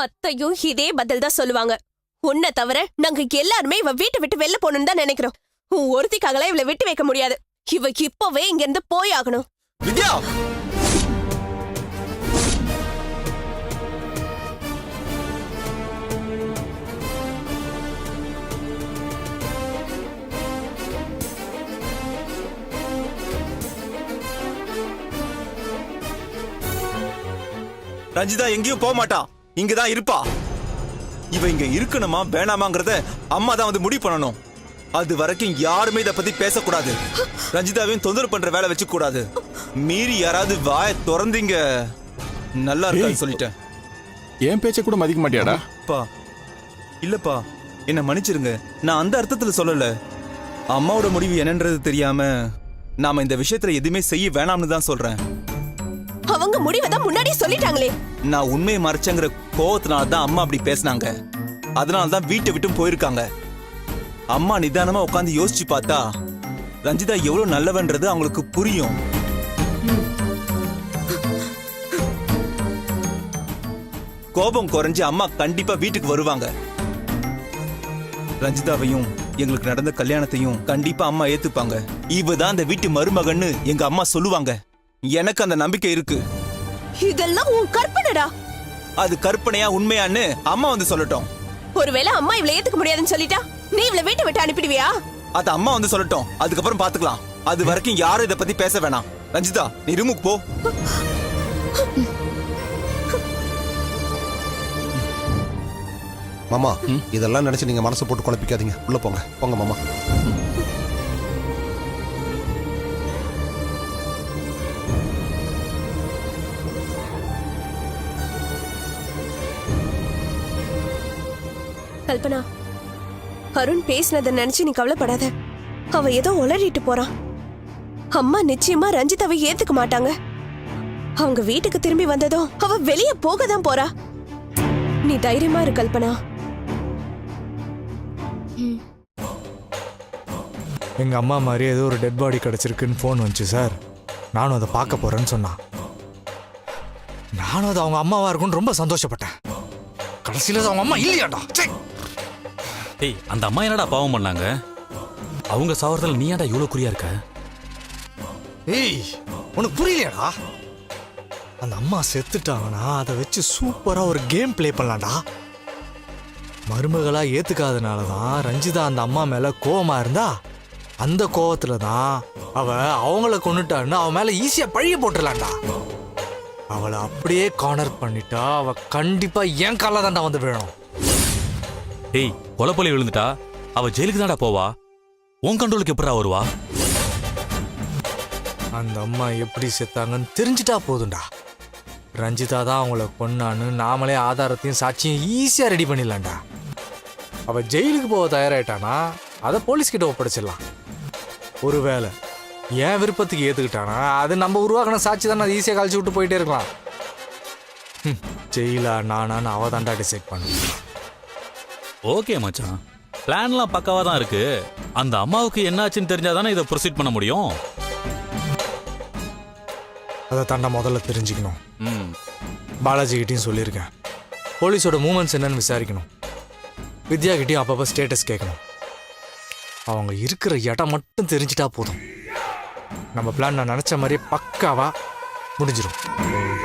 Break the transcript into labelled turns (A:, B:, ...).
A: அத்தையும் இதே பதில் தான் சொல்லுவாங்க. உன்னை தவிர நாங்க எல்லாருமே இவ வீட்டை விட்டு வெளில போகணும்னு தான் நினைக்கிறோம். உன் ஒருத்திக்காகலாம் இவளை விட்டு வைக்க முடியாது. இவ இப்பவே இங்க இருந்து போய் ஆகணும்.
B: வித்யா, ரஞ்சிதா எங்கேயும் போக மாட்டா, இங்கதான் இருப்பா. இவ இங்க இருக்கணுமா வேணாமாங்கிறத அம்மா தான் வந்து முடிவு பண்ணணும். அது வரைக்கும் யாருமே இத பத்தி பேசக்கூடாது. ரஞ்சிதாவையும் தொந்தரவு பண்ற வேலை வச்சு கூடாது. மீறி யாராவது வாய திறந்தீங்க நல்லா இருக்கான்னு சொல்லிட்டேன்.
C: ஏன் பேச்ச கூட மதிக்க மாட்டியாடா?
B: பா இல்லப்பா, என்ன மன்னிச்சிருங்க. நான் அந்த அர்த்தத்துல சொல்லல. அம்மாவோட முடிவு என்னன்றது தெரியாம நாம இந்த விஷயத்துல எதுவுமே செய்ய வேணாம்னு தான் சொல்றேன்.
A: அவங்க முடிவை தான் முன்னாடியே சொல்லிட்டாங்களே.
B: நான் உண்மையை மறைச்சங்கிற கோவத்தினால தான் அம்மா அப்படி பேசினாங்க. அதனால தான் வீட்டை விட்டும் போயிருக்காங்க. அம்மா நிதானமா உட்காந்து யோசிச்சு பார்த்தா ரஞ்சிதா எவ்வளவு நல்லவன்றது அவங்களுக்கு புரியும். கோபம் குறைஞ்சு அம்மா கண்டிப்பா வீட்டுக்கு வருவாங்க. ரஞ்சிதாவையும் எங்களுக்கு நடந்த கல்யாணத்தையும் கண்டிப்பா அம்மா ஏத்துப்பாங்க. இவதான் அந்த வீட்டு மருமகன்னு எங்க அம்மா சொல்லுவாங்க. எனக்கு அந்த நம்பிக்கை இருக்கு.
A: இதெல்லாம் உன் கற்பனைடா.
B: அது கற்பனையா உண்மையான்னு அம்மா வந்து சொல்லட்டும்.
A: ஒருவேளை அம்மா இவளை ஏத்துக்க முடியாதுன்னு சொல்லிட்டா நீ இவளை வீட்டை விட்டு அனுப்பிடுவியா?
B: அது அம்மா வந்து சொல்லட்டும், அதுக்கப்புறம் பாத்துக்கலாம். அது வரைக்கும் யாரும் இதை பத்தி பேச வேணாம். ரஞ்சிதா, நீ ரூமுக்கு போ.
D: மாமா, இதெல்லாம் நினைச்சு நீங்க மனசு போட்டு குழப்பிக்காதீங்க. உள்ள போங்க போங்க மாமா.
A: கல்பனா, அருண் பேசினதை நினைச்சு நீ கவலைப்படாத. அவ ஏதோ உளறிட்டு போறான். அம்மா நிச்சயமா ரஞ்சிதாவை ஏத்துக்க மாட்டாங்க. அவங்க வீட்டுக்கு திரும்பி வந்ததும் அவ வெளியே போக தான் போறா. நீ தைரியமா இரு கல்பனா.
E: எங்க அம்மா மாதிரி ஏதோ ஒரு டெட் பாடி கிடைச்சிருக்குன்னு ஃபோன் வந்துச்சு சார். நானும் அதை பார்க்க போறேன்னு சொன்னான். நானும் அது அவங்க அம்மாவா இருக்கும்னு ரொம்ப சந்தோஷப்பட்டேன். கடைசியில் அது அவங்க அம்மா இல்லையாடா.
F: ஏய், அந்த அம்மா என்னடா பாவம் பண்ணாங்க? அவங்க சாவறதுல நீ ஏன்டா இவ்வளவு குறியா இருக்க?
E: ஏய், உனக்கு புரியலையாடா? அந்த அம்மா செத்துட்டாங்கன்னா அதை வச்சு சூப்பரா ஒரு கேம் பிளே பண்ணலாம்டா. மருமகளா ஏத்துக்காதனால தான் ரஞ்சிதா அந்த அம்மா மேல கோவமா இருந்தா. அந்த கோவத்துல தான் அவ அவங்கள கொன்னுட்டான்னு அவ மேல ஈஸியா பழிய போட்டுடலாம்டா. அவளை அப்படியே கார்னர் பண்ணிட்டா அவ கண்டிப்பா என் கால தாண்டா வந்து விழணும்.
F: ஏய், கொலைப்பள்ளி விழுந்துட்டா அவ ஜெயிலுக்கு தான்டா போவா. உன் கண்ட்ரோலுக்கு எப்படா வருவா?
E: அந்த அம்மா எப்படி செத்தாங்கன்னு தெரிஞ்சிட்டா போதும்டா. ரஞ்சிதா தான் அவங்கள கொன்னான்னு நாமளே ஆதாரத்தையும் சாட்சியும் ஈஸியா ரெடி பண்ணிடலாம்டா. அவ ஜெயிலுக்கு போக தயாராயிட்டானா அதை போலீஸ்கிட்ட ஒப்படைச்சிடலாம். ஒருவேளை என் விருப்பத்துக்கு ஏத்துக்கிட்டானா அது நம்ம உருவாக்கின சாட்சி தானே, ஈஸியா கழிச்சு விட்டு போயிட்டே இருக்கலாம். ஜெயிலா நானான்னு அவ தாண்டா டிசைட் பண்ணு.
F: ஓகே மச்சான், பிளான்லாம் பக்காவா தான் இருக்கு. அந்த அம்மாவுக்கு என்னாச்சுன்னு தெரிஞ்சாதானே இதை ப்ரொசீட் பண்ண முடியும்.
E: அதை தாண்டா முதல்ல தெரிஞ்சுக்கணும். பாலாஜி கிட்டையும் சொல்லியிருக்கேன். போலீஸோட மூமெண்ட்ஸ் என்னன்னு விசாரிக்கணும். வித்யா கிட்டையும் அப்பப்போ ஸ்டேட்டஸ் கேட்கணும். அவங்க இருக்கிற இடம் மட்டும் தெரிஞ்சிட்டா போதும். நம்ம பிளான் நான் நினச்ச மாதிரியே பக்காவா முடிஞ்சிடும்.